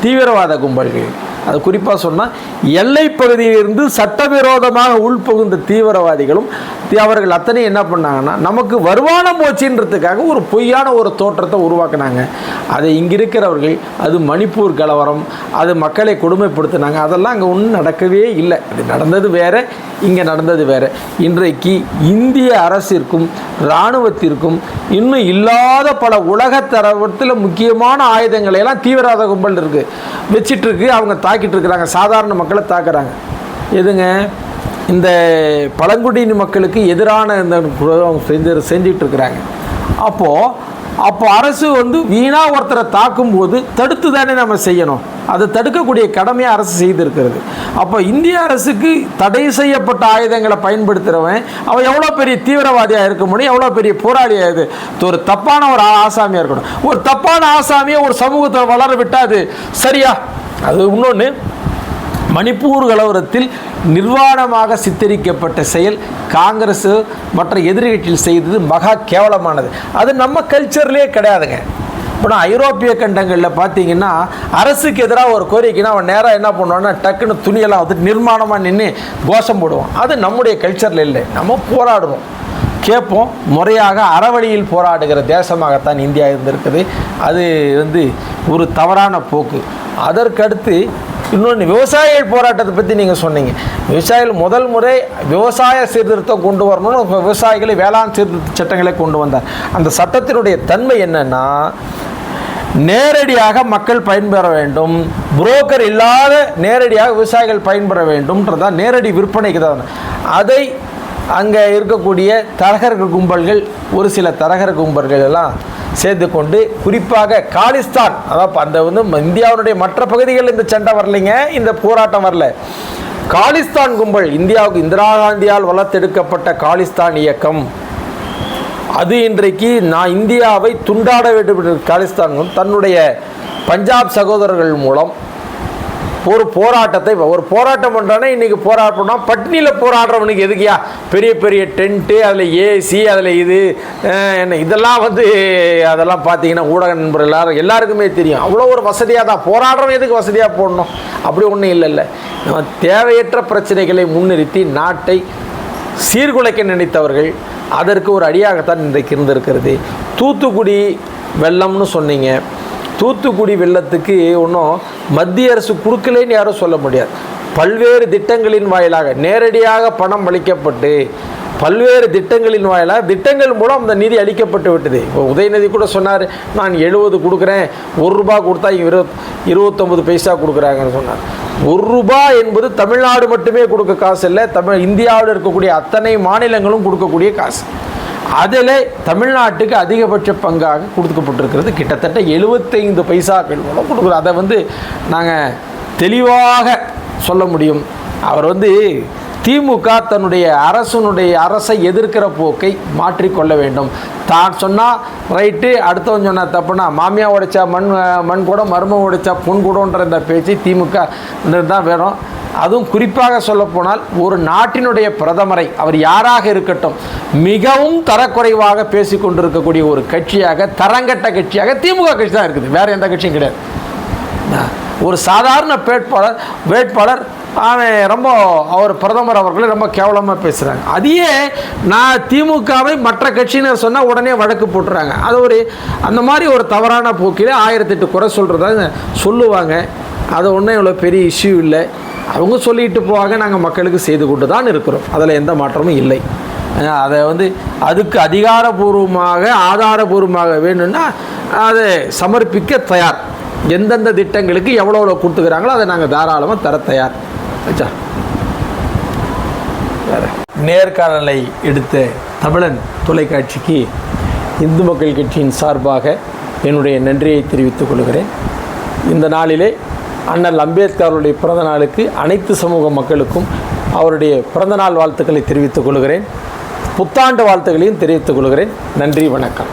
தீவிரவாத கும்பல்கள், அது குறிப்பாக சொன்னால் எல்லை பகுதியிலிருந்து சட்டவிரோதமாக உள்புகுந்த தீவிரவாதிகளும் அவர்கள் அத்தனை என்ன பண்ணாங்கன்னா நமக்கு வருமானம் போச்சுன்றதுக்காக ஒரு பொய்யான ஒரு தோற்றத்தை உருவாக்குனாங்க. அதை இங்கே இருக்கிறவர்கள் அது மணிப்பூர் கலவரம், அது மக்களை கொடுமைப்படுத்தினாங்க, அதெல்லாம் அங்கே ஒன்றும் நடக்கவே இல்லை. அது நடந்தது வேறு, இங்கே நடந்தது வேறு. இன்றைக்கு இந்திய அரசிற்கும் இராணுவத்திற்கும் இன்னும் இல்லாத பல உலகத்தரத்தில் முக்கியமான ஆயுதங்களை எல்லாம் தீவிரவாத கும்பல் இருக்குது வச்சிட்ருக்கு, அவங்க தாக்கிட்டு இருக்கிறாங்க, சாதாரண மக்களை தாக்குறாங்க. எதுங்க இந்த பழங்குடியின மக்களுக்கு எதிரான இந்த செஞ்சிட்டு இருக்கிறாங்க. அப்போ அரசு வீணாக ஒருத்தரை தாக்கும்போது தடுத்து தானே நம்ம செய்யணும், அதை தடுக்கக்கூடிய கடமையை அரசு செய்திருக்கிறது. அப்போ இந்திய அரசுக்கு தடை செய்யப்பட்ட ஆயுதங்களை பயன்படுத்துகிறவன் அவன் எவ்வளோ பெரிய தீவிரவாதியாக இருக்க முடியும், எவ்வளோ பெரிய போராளியாக இது ஒரு தப்பான ஒரு ஆசாமியாக இருக்கணும். ஒரு தப்பான ஆசாமியை ஒரு சமூகத்தை வளர விட்டால் சரியா? அது இன்னொன்று, மணிப்பூர் கலவரத்தில் நிர்வாணமாக சித்தரிக்கப்பட்ட செயல் காங்கிரஸ் மற்ற எதிர்கட்சியில் செய்தது மகா கேவலமானது. அது நம்ம கல்ச்சர்லேயே கிடையாதுங்க. இப்போ நான் ஐரோப்பிய கண்டங்களில் பார்த்தீங்கன்னா அரசுக்கு எதிராக ஒரு கோரிக்கைன்னா அவன் நேராக என்ன பண்ணுவான்னா டக்குன்னு துணியெல்லாம் நிர்மாணமாக நின்று கோஷம் போடுவான். அது நம்முடைய கல்ச்சரில் இல்லை. நம்ம போராடுறோம், கேட்போம், முறையாக அறவழியில் போராடுகிற தேசமாகத்தான் இந்தியா இருந்திருக்குது. அது ஒரு தவறான போக்கு. அதற்கடுத்து இன்னொன்று, விவசாயிகள் போராட்டத்தை பற்றி நீங்கள் சொன்னீங்க. விவசாயிகள் முதல் முறை விவசாய சீர்திருத்தம் கொண்டு வரணும்னு விவசாயிகளை வேளாண் சீர்திருத்த சட்டங்களை கொண்டு வந்தார். அந்த சட்டத்தினுடைய தன்மை என்னன்னா, நேரடியாக மக்கள் பயன்பெற வேண்டும், புரோக்கர் இல்லாத நேரடியாக விவசாயிகள் பயன்பெற வேண்டும்ன்றதான், நேரடி விற்பனைக்கு தான். அதை அங்கே இருக்கக்கூடிய தரகர்கள் கும்பல்கள், ஒரு சில தரகர் கும்பல்கள் எல்லாம் சேர்த்து கொண்டு, குறிப்பாக காலிஸ்தான், அதாவது அந்த இந்தியாவுடைய மற்ற பகுதிகளில் இந்த சண்டை வரலைங்க, இந்த போராட்டம் வரல. காலிஸ்தான் கும்பல், இந்தியாவுக்கு இந்திரா காந்தியால் வளர்த்தெடுக்கப்பட்ட காலிஸ்தான் இயக்கம், அது இன்றைக்கு நான் இந்தியாவை துண்டாட வேண்டும் என்ற காலிஸ்தான் தன்னுடைய பஞ்சாப் சகோதரர்கள் மூலம் ஒரு போராட்டம் பண்ணுறானே. இன்றைக்கி போராட்டம்னா பட்னியில் போராடுறவனுக்கு எதுக்கியா பெரிய பெரிய டென்ட்டு, அதில் ஏசி, அதில் இது என்ன இதெல்லாம் அதெல்லாம் பார்த்தீங்கன்னா ஊடக நண்பர்கள் எல்லாருக்குமே தெரியும். அவ்வளோ ஒரு வசதியாக தான் போராடுறவன் எதுக்கு வசதியாக போடணும், அப்படி ஒன்றும் இல்லைல்ல. நம்ம தேவையற்ற பிரச்சனைகளை முன்னிறுத்தி நாட்டை சீர்குலைக்க நினைத்தவர்கள் அதற்கு ஒரு அடியாகத்தான் இன்றைக்கு இருந்திருக்கிறது. தூத்துக்குடி வெள்ளம்னு சொன்னீங்க. தூத்துக்குடி வெள்ளத்துக்கு ஒன்றும் மத்திய அரசு கொடுக்கலேன்னு யாரும் சொல்ல முடியாது. பல்வேறு திட்டங்களின் வாயிலாக நேரடியாக பணம் அளிக்கப்பட்டு, பல்வேறு திட்டங்களின் வாயிலாக திட்டங்கள் மூலம் அந்த நிதி அளிக்கப்பட்டு விட்டது. இப்போ உதயநிதி கூட சொன்னார், நான் 70 கொடுக்குறேன், ₹1 கொடுத்தா 29 பைசா கொடுக்குறாங்கன்னு சொன்னார். ₹1 என்பது தமிழ்நாடு மட்டுமே கொடுக்க காசு இல்லை, இந்தியாவில் இருக்கக்கூடிய அத்தனை மாநிலங்களும் கொடுக்கக்கூடிய காசு. அதில் தமிழ்நாட்டுக்கு அதிகபட்ச பங்காக கொடுக்கப்பட்டிருக்கிறது. கிட்டத்தட்ட 75 பைசாக்கள் மூலம் கொடுக்குறோம். அதை நாங்கள் தெளிவாக சொல்ல முடியும். அவர் திமுக தன்னுடைய அரசை எதிர்க்கிற போக்கை மாற்றிக்கொள்ள வேண்டும். தான் சொன்னால் ரைட்டு, அடுத்தவன் சொன்னால் தப்புனா, மாமியா உடைச்சா மண் கூட, மருமம் உடைச்சா பொன் கூடன்ற இந்த பேச்சு திமுக தான் வேணும். அதுவும் குறிப்பாக சொல்லப்போனால் ஒரு நாட்டினுடைய பிரதமரை, அவர் யாராக இருக்கட்டும், மிகவும் தரக்குறைவாக பேசிக்கொண்டிருக்கக்கூடிய ஒரு கட்சியாக, தரங்கட்ட கட்சியாக திமுக கட்சி தான் இருக்குது. வேறு எந்த கட்சியும் கிடையாது. ஒரு சாதாரண வேட்பாளர் அவர் பிரதமர் அவர்களை ரொம்ப கேவலமாக பேசுகிறாங்க. அதையே நான் திமுகவை மற்ற கட்சியினர் சொன்னால் உடனே வழக்கு போட்டுறாங்க. அது அந்த மாதிரி ஒரு தவறான போக்கில் 1008 குறை சொல்கிறதா சொல்லுவாங்க. அது ஒன்றும் இவ்வளோ பெரிய இஷ்யூ இல்லை. அவங்க சொல்லிட்டு போவாங்க, நாங்கள் மக்களுக்கு செய்து கொண்டு தான் இருக்கிறோம். அதில் எந்த மாற்றமும் இல்லை. அதை அதுக்கு அதிகாரபூர்வமாக ஆதாரபூர்வமாக வேணும்னா அதை சமர்ப்பிக்க தயார். எந்தெந்த திட்டங்களுக்கு எவ்வளோ கொடுத்துக்கிறாங்களோ அதை நாங்கள் தாராளமாக தர தயார். நேர்காணலை எடுத்த தமிழன் தொலைக்காட்சிக்கு இந்து மக்கள் கட்சியின் சார்பாக என்னுடைய நன்றியை தெரிவித்துக் கொள்கிறேன். இந்த நாளிலே அண்ணல் அம்பேத்கர் அவருடைய பிறந்த நாளுக்கு அனைத்து சமூக மக்களுக்கும் அவருடைய பிறந்தநாள் வாழ்த்துக்களை தெரிவித்துக் கொள்கிறேன். புத்தாண்டு வாழ்த்துக்களையும் தெரிவித்துக் கொள்கிறேன். நன்றி, வணக்கம்.